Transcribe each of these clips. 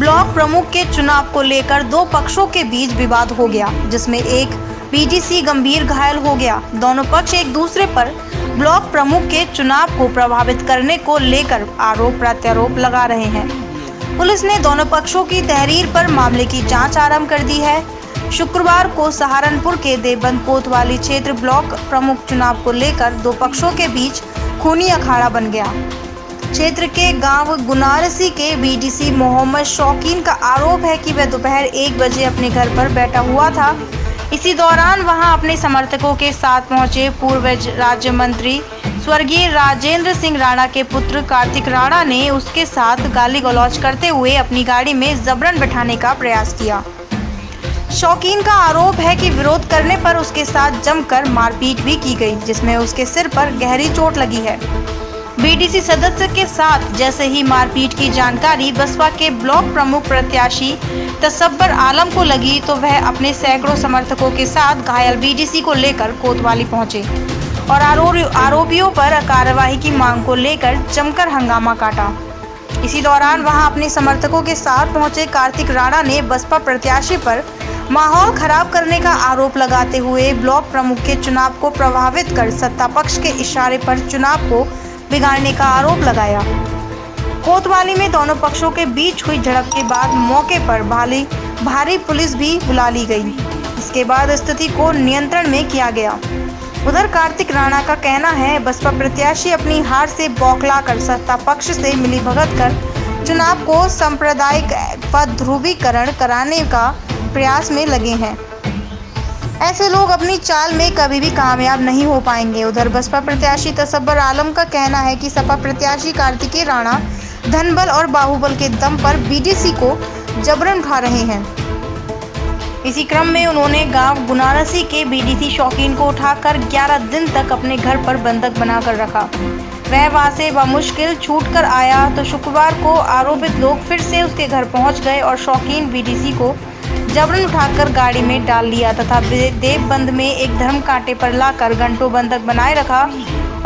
Block प्रमुख के चुनाव को लेकर दो पक्षों के बीच विवाद हो गया, जिसमें एक बीडीसी गंभीर घायल हो गया। दोनों पक्ष एक दूसरे पर ब्लॉक प्रमुख के चुनाव को प्रभावित करने को लेकर आरोप प्रत्यारोप लगा रहे हैं। पुलिस ने दोनों पक्षों की तहरीर पर मामले की जांच आरंभ कर दी है। शुक्रवार को सहारनपुर के देवबंद कोतवाली क्षेत्र ब्लॉक प्रमुख चुनाव को लेकर दो पक्षों के बीच खूनी अखाड़ा बन गया। क्षेत्र के गांव गुनारसी के बीडीसी मोहम्मद शौकीन का आरोप है कि वह दोपहर 1 बजे अपने घर पर बैठा हुआ था। इसी दौरान वहां अपने समर्थकों के साथ पहुंचे पूर्व राज्य मंत्री स्वर्गीय राजेंद्र सिंह राणा के पुत्र कार्तिक राणा ने उसके साथ गाली गलौज करते हुए अपनी गाड़ी में जबरन बिठाने का प्रयास किया। शौकीन का आरोप है कि विरोध करने पर उसके साथ जमकर मारपीट भी की गई, जिसमें उसके सिर पर गहरी चोट लगी है। बीडीसी सदस्य के साथ जैसे ही मारपीट की जानकारी बसपा के ब्लॉक प्रमुख प्रत्याशी तसब्बर आलम को लगी तो वह अपने सैकड़ों समर्थकों के साथ घायल बीडीसी को लेकर कोतवाली पहुंचे और आरोपियों पर कार्रवाई की मांग को लेकर जमकर हंगामा काटा। इसी दौरान वहां अपने समर्थकों के साथ पहुंचे कार्तिक राणा ने बसपा प्रत्याशी पर माहौल खराब करने का आरोप लगाते हुए ब्लॉक प्रमुख के चुनाव को प्रभावित कर सत्ता पक्ष के इशारे पर चुनाव को बिगाड़ने का आरोप लगाया। कोतवाली में दोनों पक्षों के बीच हुई झड़प के बाद मौके पर भारी पुलिस भी बुला ली गई। इसके बाद स्थिति को नियंत्रण में किया गया। उधर कार्तिक राणा का कहना है बसपा प्रत्याशी अपनी हार से बौखलाकर सत्ता पक्ष से मिलीभगत कर चुनाव को सांप्रदायिक पद ध्रुवीकरण कराने का प्रयास में लगे हैं। ऐसे लोग अपनी चाल में कभी भी कामयाब नहीं हो पाएंगे। उधर बसपा प्रत्याशी तसब्बर आलम का कहना है कि सपा प्रत्याशी कार्तिकेय राणा धनबल और बाहुबल के दम पर बीडीसी को जबरन उठा रहे हैं। इसी क्रम में उन्होंने गांव गुनारसी के बीडीसी शौकीन को उठाकर 11 दिन तक अपने घर पर बंधक बनाकर रखा। वह वहां से बमुश्किल छूटकर आया तो शुक्रवार को आरोपित लोग फिर से उसके घर पहुंच गए और शौकीन बीडीसी को जबरन उठाकर गाड़ी में डाल लिया तथा देवबंद में एक धर्म कांटे पर लाकर घंटों बंधक बनाए रखा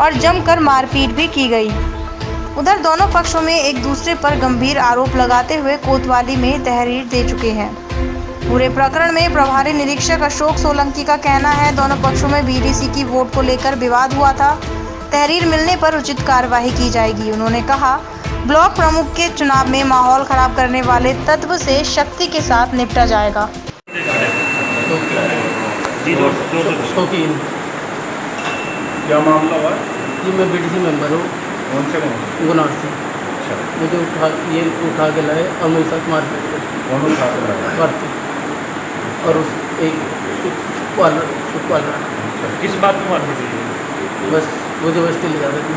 और जमकर मारपीट भी की गई। उधर दोनों पक्षों में एक दूसरे पर गंभीर आरोप लगाते हुए कोतवाली में तहरीर दे चुके हैं। पूरे प्रकरण में प्रभारी निरीक्षक अशोक सोलंकी का कहना है दोनों पक्षों में बीडीसी की वोट को लेकर विवाद हुआ था। तहरीर मिलने पर उचित कार्रवाई की जाएगी। उन्होंने कहा ब्लॉक प्रमुख के चुनाव में माहौल खराब करने वाले तत्व से शक्ति के साथ निपटा जाएगा। शौकीन क्या मामला हुआ? जी मैं बीडीसी मेंबर हूँ। कौन से गुनारसी। मुझे उठा के लाए और मेरे साथ मारपीट कर। कौन उठा के लाया? कार्तिक और उस एक सुखपाल। किस बात में मारपीट हुई? बस मुझे बस्ती ले जा रहे थे।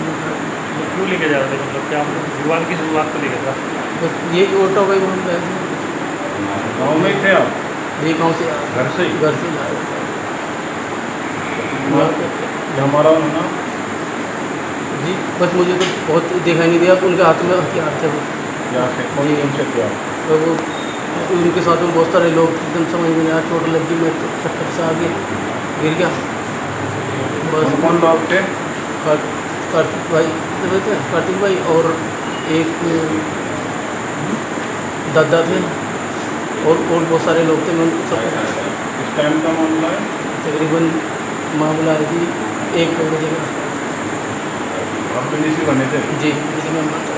क्यों लेके जा रहे थे? मतलब क्या विवाद किस बात को लेकर था? बस ये ऑटो का ही बोल रहे थे। गाँव में थे आप? ये गाँव से घर से जा रहे हमारा ना जी। बस मुझे तो बहुत दिखाई नहीं दिया। उनके हाथ में हथियार थे वो। कौन से क्या? तो वो उनके साथ में बहुत सारे लोग एकदम समझ में नहीं आया। चोट लगी, मैं तो चक्कर से आगे गिर गया। बस कौन लोग थे? कार्तिक भाई और एक दादा थे और बहुत सारे लोग थे। मैं सब इस टाइम का मामला है? तकरीबन मामला है कि 1 बजे का। आप बीडीसी बने थे? जी बीडीसी मेंबर था।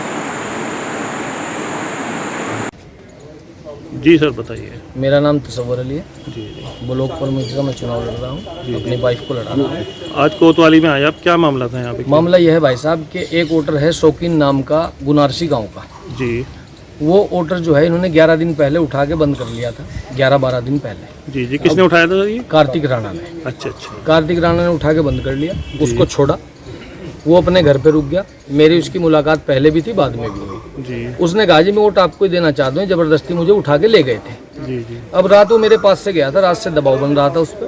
जी सर बताइए। मेरा नाम तसव्वुर अली है। जी ब्लॉक प्रमुख का मैं चुनाव लड़ रहा हूँ। अपनी वाइफ को लड़ा रहा हूँ। आज कोतवाली में आए आप, क्या मामला था यहाँ पे? मामला यह है भाई साहब कि एक वोटर है शौकीन नाम का गुनारसी गांव का। जी वो वोटर जो है इन्होंने 11 दिन पहले उठा के बंद कर लिया था। 11-12 दिन पहले। जी किसने उठाया था ये? कार्तिक राणा ने। अच्छा। कार्तिक राणा ने उठा के बंद कर लिया। उसको छोड़ा, वो अपने घर पे रुक गया। मेरी उसकी मुलाकात पहले भी थी, बाद में भी हुई। जी उसने कहा जी मैं वोट आपको ही देना चाहता हूँ। जबरदस्ती मुझे उठा के ले गए थे। जी अब रात वो मेरे पास से गया था, रात से दबाव बन रहा था उस पर।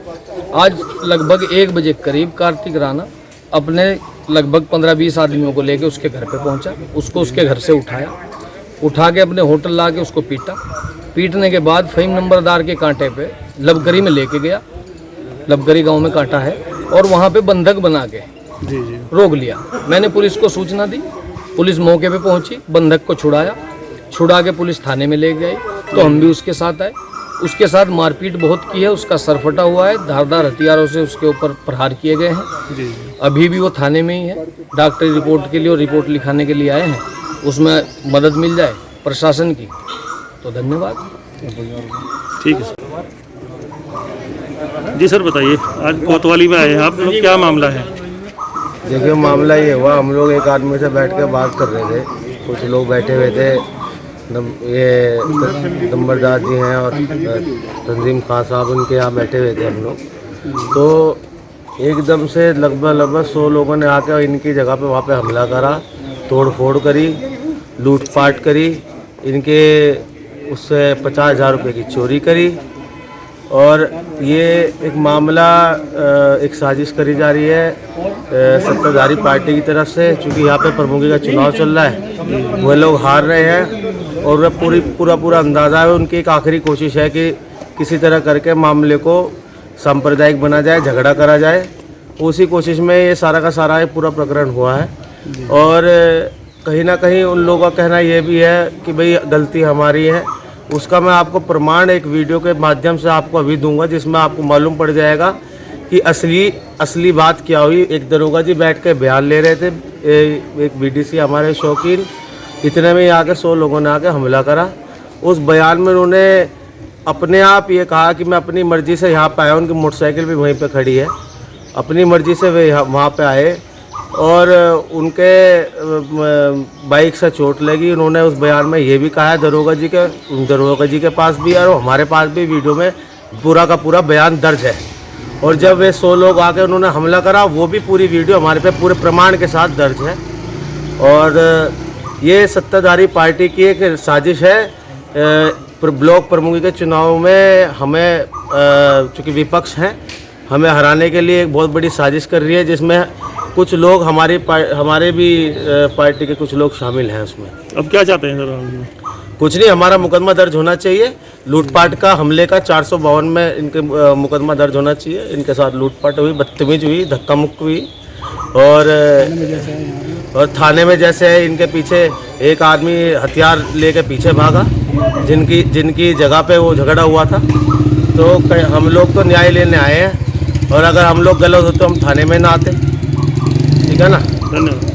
आज लगभग 1 बजे करीब कार्तिक राणा अपने लगभग 15-20 आदमियों को लेके उसके घर पे पहुंचा। उसको उसके घर से उठा के अपने होटल ला के उसको पीटने के बाद फहीम नंबरदार के कांटे पे लबगरी में लेके गया। लबगरी गांव में कांटा है और वहाँ पे बंधक बना के रोक लिया। मैंने पुलिस को सूचना दी, पुलिस मौके पे पहुंची, बंधक को छुड़ाया। छुड़ा के पुलिस थाने में ले गई, तो हम भी उसके साथ आए। उसके साथ मारपीट बहुत की है, उसका सर फटा हुआ है, धारदार हथियारों से उसके ऊपर प्रहार किए गए हैं। जी अभी भी वो थाने में ही है, डॉक्टरी रिपोर्ट के लिए और रिपोर्ट लिखाने के लिए आए हैं। उसमें मदद मिल जाए प्रशासन की तो धन्यवाद। ठीक है सर। जी सर बताइए, आज कोतवाली में आए हैं आप लोग, क्या मामला है? देखिए मामला ये हुआ, हम लोग एक आदमी से बैठ के बात कर रहे थे। कुछ लोग बैठे हुए थे, ये नंबरदार जी हैं और तंजीम खान साहब, उनके यहाँ बैठे हुए थे हम लोग। तो एकदम से लगभग 100 लोगों ने आकर इनकी जगह पे वहाँ पे हमला करा, तोड़ फोड़ करी, लूटपाट करी, इनके उससे 50,000 रुपये की चोरी करी। और ये एक मामला एक साजिश करी जा रही है सत्ताधारी पार्टी की तरफ से, क्योंकि यहाँ पे प्रमुखी का चुनाव चल रहा है, वह लोग हार रहे हैं और वह पूरा अंदाज़ा है। उनकी एक आखिरी कोशिश है कि किसी तरह करके मामले को सांप्रदायिक बना जाए, झगड़ा करा जाए। उसी कोशिश में ये सारा का सारा ये पूरा प्रकरण हुआ है। और कहीं ना कहीं उन लोगों का कहना ये भी है कि भाई गलती हमारी है। उसका मैं आपको प्रमाण एक वीडियो के माध्यम से आपको अभी दूंगा, जिसमें आपको मालूम पड़ जाएगा कि असली बात क्या हुई। एक दरोगा जी बैठ के बयान ले रहे थे, एक बीडीसी हमारे शौकीन, इतने में आके 100 लोगों ने आके हमला करा। उस बयान में उन्होंने अपने आप ये कहा कि मैं अपनी मर्ज़ी से यहाँ पे आया, उनकी मोटरसाइकिल भी वहीं पे खड़ी है, अपनी मर्ज़ी से वे वहाँ पे आए और उनके बाइक से चोट लगी। उन्होंने उस बयान में ये भी कहा है, दरोगा जी के पास भी और हमारे पास भी वीडियो में पूरा का पूरा बयान दर्ज है। और जब वे 100 लोग आके उन्होंने हमला करा, वो भी पूरी वीडियो हमारे पे पूरे प्रमाण के साथ दर्ज है। और ये सत्ताधारी पार्टी की एक साजिश है। ब्लॉक प्रमुखी के चुनाव में हमें चूँकि विपक्ष हैं, हमें हराने के लिए एक बहुत बड़ी साजिश कर रही है, जिसमें कुछ लोग हमारे भी पार्टी के कुछ लोग शामिल हैं उसमें। अब क्या चाहते हैं सर? कुछ नहीं, हमारा मुकदमा दर्ज होना चाहिए। लूटपाट का, हमले का 452 में इनके मुकदमा दर्ज होना चाहिए। इनके साथ लूटपाट हुई, बदतमीज हुई, धक्का मुक्की हुई। और थाने में जैसे है, इनके पीछे एक आदमी हथियार लेके पीछे भागा, जिनकी जगह पे वो झगड़ा हुआ था। तो हम लोग तो न्याय लेने आए हैं, और अगर हम लोग गलत होते तो हम थाने में ना आते। ठीक है ना? धन्यवाद।